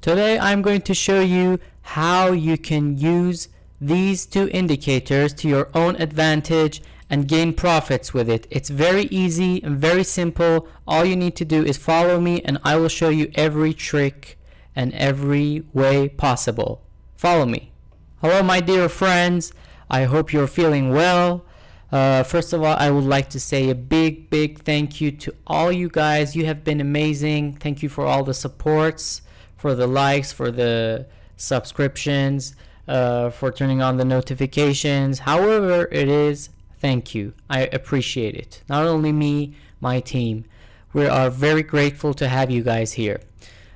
Today I'm going to show you how you can use these two indicators to your own advantage and gain profits with it. It's very easy and very simple. All you need to do is follow me and I will show you every trick and every way possible. Follow me. Hello my dear friends, I hope you're feeling well. First of all, I would like to say a big thank you to all you guys. You have been amazing. Thank you for all the supports, for the likes, for the subscriptions, for turning on the notifications. However it is, thank you. I appreciate it. Not only me, my team. We are very grateful to have you guys here.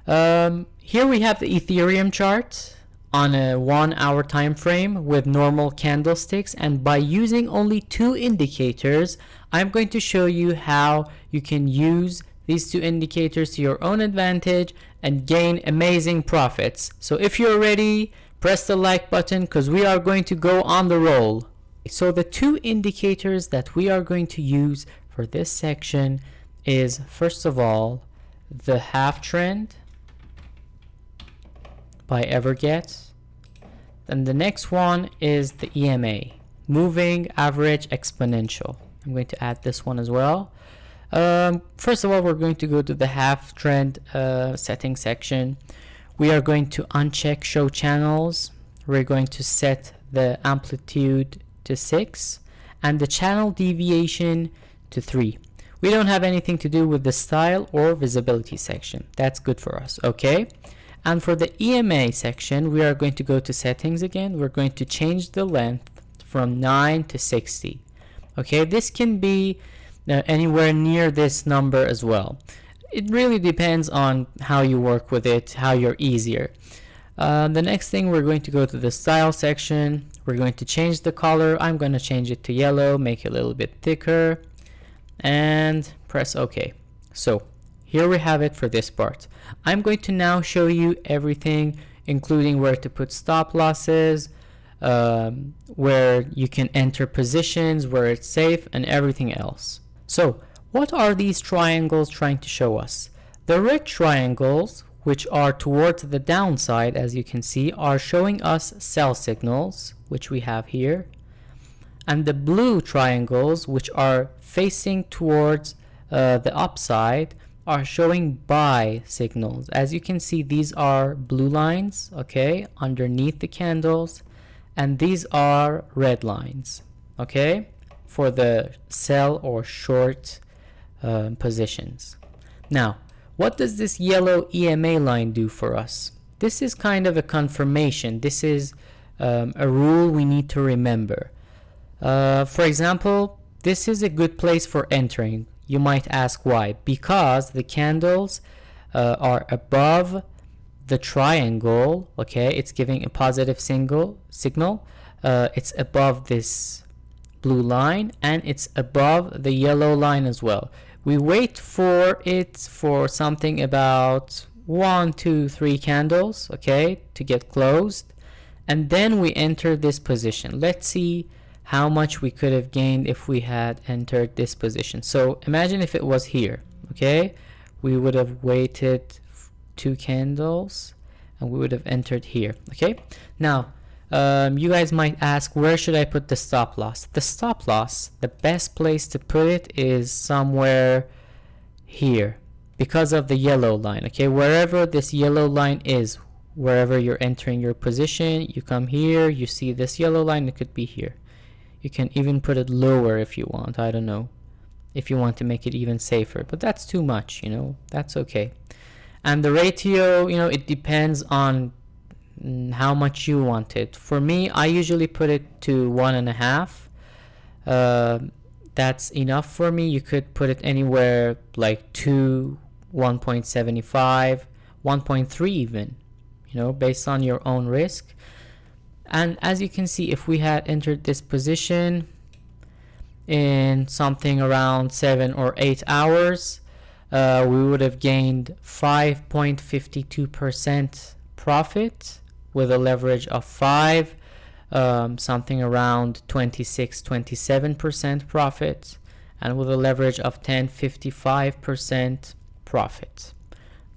Here we have the Ethereum chart on a 1 hour time frame with normal candlesticks, and by using only two indicators, I'm going to show you how you can use these two indicators to your own advantage and gain amazing profits. So if you're ready, press the like button because we are going to go on the roll. So the two indicators that we are going to use for this section is, first of all, the half trend by Everget. Then the next one is the EMA, moving average exponential. I'm going to add this one as well. First of all, we're going to go to the half trend setting section. We are going to uncheck show channels. We're going to set the amplitude to 6 and the channel deviation to 3. We don't have anything to do with the style or visibility section. That's good for us, okay? And for the EMA section, we are going to go to settings again. We're going to change the length from 9 to 60. Okay, this can be anywhere near this number as well. It really depends on how you work with it, how you're easier. The next thing, we're going to go to the style section. We're going to change the color. I'm going to change it to yellow, make it a little bit thicker, and press OK. So here we have it for this part. I'm going to now show you everything, including where to put stop losses, where you can enter positions, where it's safe, and everything else. So what are these triangles trying to show us? The red triangles, which are towards the downside, as you can see, are showing us sell signals, which we have here. And the blue triangles, which are facing towards the upside, are showing buy signals. As you can see, these are blue lines, okay, underneath the candles, and these are red lines, okay, for the sell or short positions. Now, what does this yellow EMA line do for us? This is kind of a confirmation. This is a rule we need to remember. For example, this is a good place for entering. You might ask why. Because the candles are above the triangle, okay, it's giving a positive signal. It's above this blue line and it's above the yellow line as well. We wait for it for something about 1, 2, 3 candles, okay, to get closed, and then we enter this position. Let's see how much we could have gained if we had entered this position. So imagine if it was here, okay, we would have waited 2 candles and we would have entered here, okay. Now you guys might ask, where should I put the stop loss? The stop loss, the best place to put it is somewhere here because of the yellow line, okay. Wherever this yellow line is, wherever you're entering your position, you come here, you see this yellow line, it could be here. You can even put it lower if you want, I don't know, if you want to make it even safer, but that's too much, you know, that's okay. And the ratio, you know, it depends on how much you want it. For me, I usually put it to 1.5. That's enough for me. You could put it anywhere like 2, 1.75, 1.3 even, you know, based on your own risk. And as you can see, if we had entered this position in something around 7 or 8 hours, we would have gained 5.52% profit with a leverage of 5, something around 26-27% profit, and with a leverage of 10, 55% profit,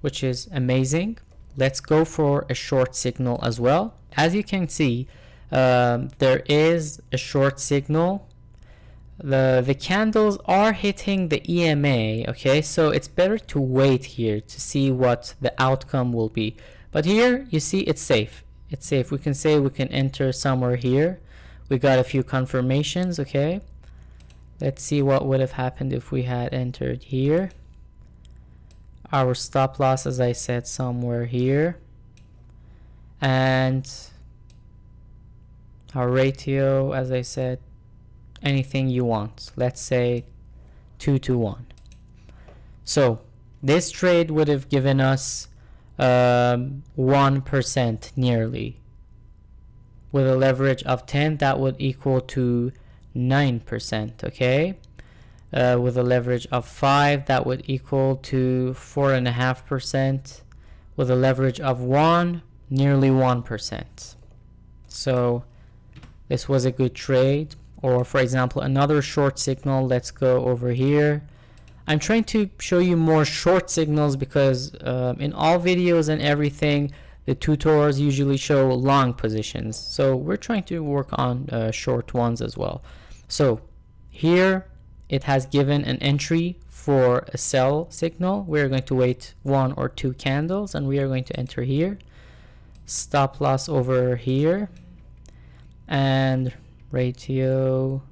which is amazing. let's go for a short signal as well. As you can see, there is a short signal. The candles are hitting the EMA, okay, so it's better to wait here to see what the outcome will be. But here you see it's safe. It's safe. We can say we can enter somewhere here. We got a few confirmations, okay. Let's see what would have happened if we had entered here. Our stop loss, as I said, somewhere here, and our ratio, as I said, anything you want. Let's say 2 to 1. So this trade would have given us 1% nearly. With a leverage of 10, that would equal to 9%, okay. With a leverage of 5, that would equal to 4.5%. With a leverage of 1, nearly 1%. So this was a good trade. Or for example, another short signal. Let's go over here. I'm trying to show you more short signals because in all videos and everything, the tutors usually show long positions. So we're trying to work on short ones as well. So here it has given an entry for a sell signal. We're going to wait 1 or 2 candles and we are going to enter here. Stop loss over here and ratio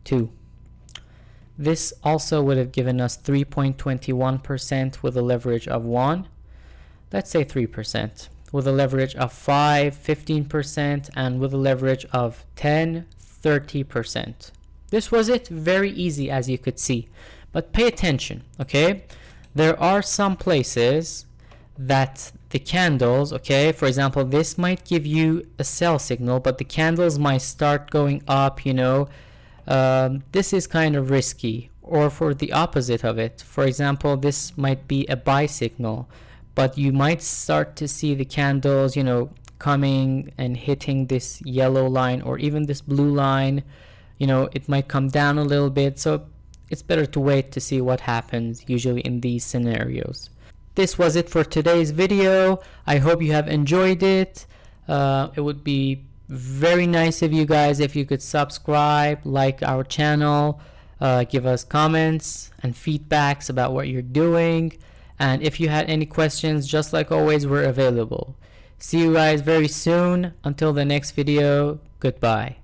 2. This also would have given us 3.21% with a leverage of 1. Let's say 3%. With a leverage of 5, 15%, and with a leverage of 10, 30%. This was it. Very easy, as you could see. But pay attention, okay? There are some places that the candles, okay, for example, this might give you a sell signal, but the candles might start going up, you know. This is kind of risky. Or for the opposite of it, for example, this might be a buy signal, but you might start to see the candles, you know, coming and hitting this yellow line or even this blue line. You know, it might come down a little bit, so it's better to wait to see what happens usually in these scenarios. This was it for today's video. I hope you have enjoyed it. It would be very nice of you guys if you could subscribe, like our channel, give us comments and feedbacks about what you're doing. And if you had any questions, just like always, we're available. See you guys very soon. Until the next video, goodbye.